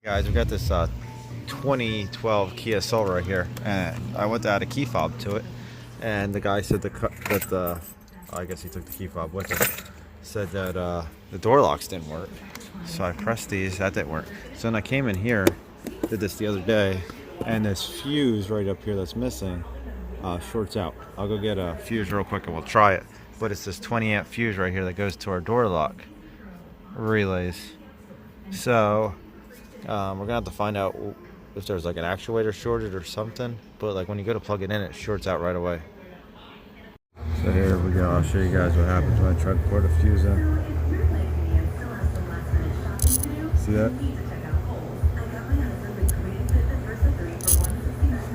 Guys, we got this 2012 Kia Soul right here, and I went to add a key fob to it, and the guy said I guess he took the key fob with him, said that the door locks didn't work. So I pressed these, that didn't work. So then I came in here, did this the other day, and this fuse right up here that's missing shorts out. I'll go get a fuse real quick and we'll try it. But it's this 20 amp fuse right here that goes to our door lock relays. So we're gonna have to find out if there's like an actuator shorted or something. But like when you go to plug it in, it shorts out right away. So here we go. I'll show you guys what happens when I try to put a fuse in. See that?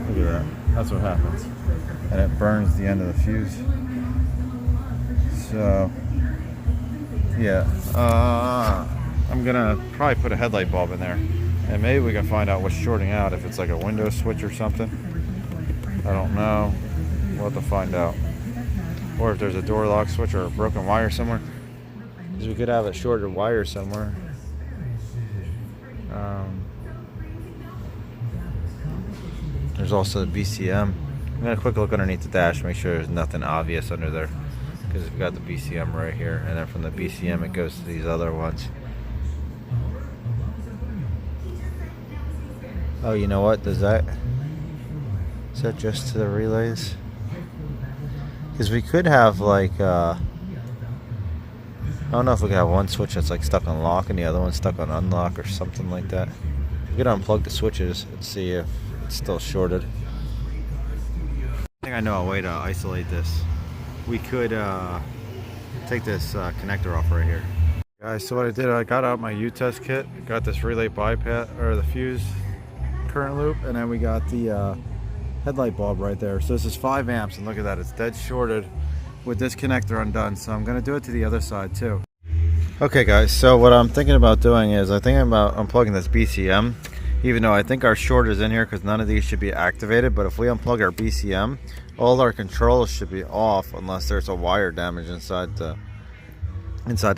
Look at that. That's what happens. And it burns the end of the fuse. So yeah, I'm gonna probably put a headlight bulb in there, and maybe we can find out what's shorting out, if it's like a window switch or something. I don't know. We'll have to find out. Or if there's a door lock switch or a broken wire somewhere, because we could have a shorted wire somewhere. There's also the BCM. I'm gonna quick look underneath the dash, make sure there's nothing obvious under there, because we've got the BCM right here, and then from the BCM it goes to these other ones. Oh, you know what? Is that just to the relays? Because we could have like I don't know if we could have one switch that's like stuck on lock and the other one stuck on unlock or something like that. We could unplug the switches and see if it's still shorted. I think I know a way to isolate this. We could take this connector off right here. Guys, so what I did, I got out my Utest kit, got this relay bypass, or the fuse current loop, and then we got the headlight bulb right there. So this is 5 amps, and look at that, it's dead shorted with this connector undone. So I'm gonna do it to the other side too. Okay guys, so what I'm thinking about doing is I'm thinking about unplugging this BCM, even though I think our short is in here because none of these should be activated. But if we unplug our BCM, all our controls should be off unless there's a wire damage inside the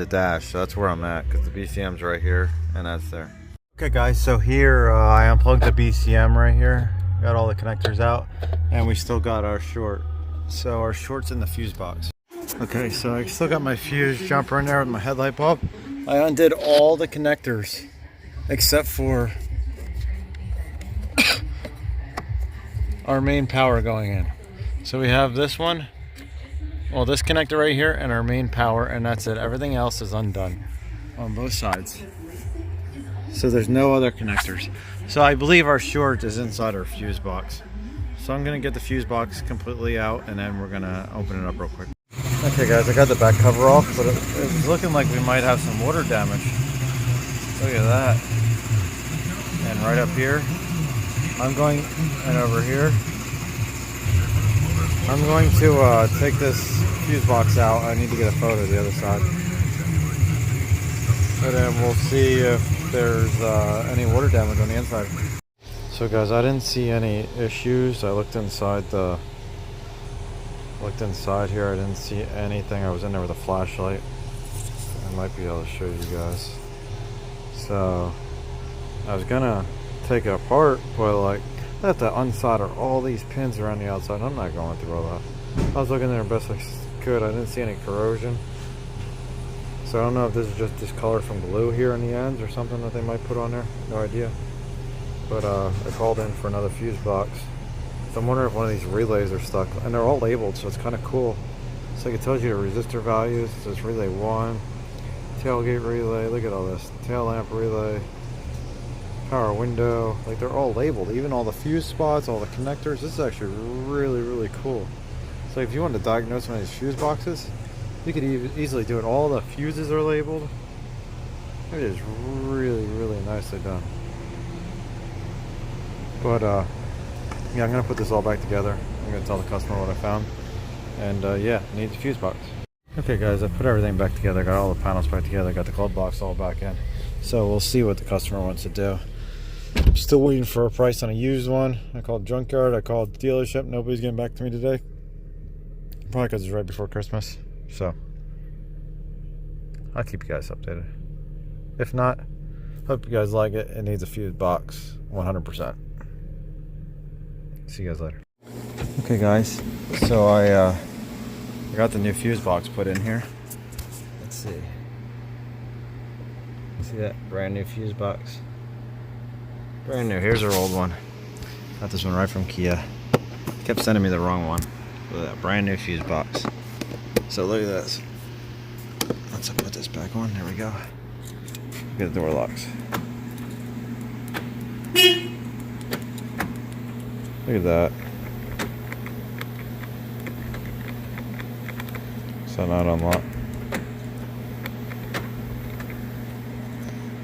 dash. So that's where I'm at, because the BCM's right here and that's there. Okay guys, so here I unplugged the BCM right here, got all the connectors out, and we still got our short. So our short's in the fuse box. Okay, so I still got my fuse jumper in there with my headlight bulb. I undid all the connectors except for our main power going in. So we have this one, well, this connector right here, and our main power, and that's it. Everything else is undone on both sides. So there's no other connectors. So I believe our short is inside our fuse box. So I'm gonna get the fuse box completely out, and then we're gonna open it up real quick. Okay guys, I got the back cover off, but it's looking like we might have some water damage. Look at that. And right up here, and over here, I'm going to take this fuse box out. I need to get a photo of the other side. And then we'll see if there's any water damage on the inside. So guys, I didn't see any issues. I looked inside here, I didn't see anything. I was in there with a flashlight. I might be able to show you guys. So I was gonna take it apart, but like I have to unsolder all these pins around the outside. I'm not going through all that. I was looking there best I could. I didn't see any corrosion. So I don't know if this is just discolored from glue here on the ends or something that they might put on there. No idea. But I called in for another fuse box. So I'm wondering if one of these relays are stuck. And they're all labeled, so it's kind of cool. So it tells you the resistor values. It says relay 1, tailgate relay. Look at all this. Tail lamp relay, power window. Like, they're all labeled. Even all the fuse spots, all the connectors. This is actually really, really cool. So if you wanted to diagnose one of these fuse boxes, you could easily do it. All the fuses are labeled. It is really, really nicely done. But yeah, I'm gonna put this all back together. I'm gonna tell the customer what I found, and yeah, need the fuse box. Okay guys, I put everything back together, got all the panels back together, got the cold box all back in. So we'll see what the customer wants to do. I'm still waiting for a price on a used one. I called junkyard, I called dealership, nobody's getting back to me today. Probably because it's right before Christmas. So I'll keep you guys updated. If not, Hope you guys like it. It needs a fuse box, 100%. See you guys later. Okay guys, so I got the new fuse box put in here. Let's see. See that brand new fuse box? Brand new. Here's our old one. Got this one right from Kia. Kept sending me the wrong one. Look at that brand new fuse box. So look at this. Let's put this back on. There we go. Look at the door locks. Look at that. So not unlocked.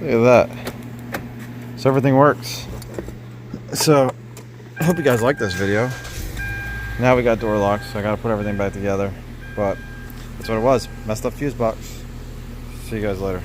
Look at that. So everything works. So I hope you guys like this video. Now we got door locks, so I gotta put everything back together. But that's what it was. Messed up fuse box. See you guys later.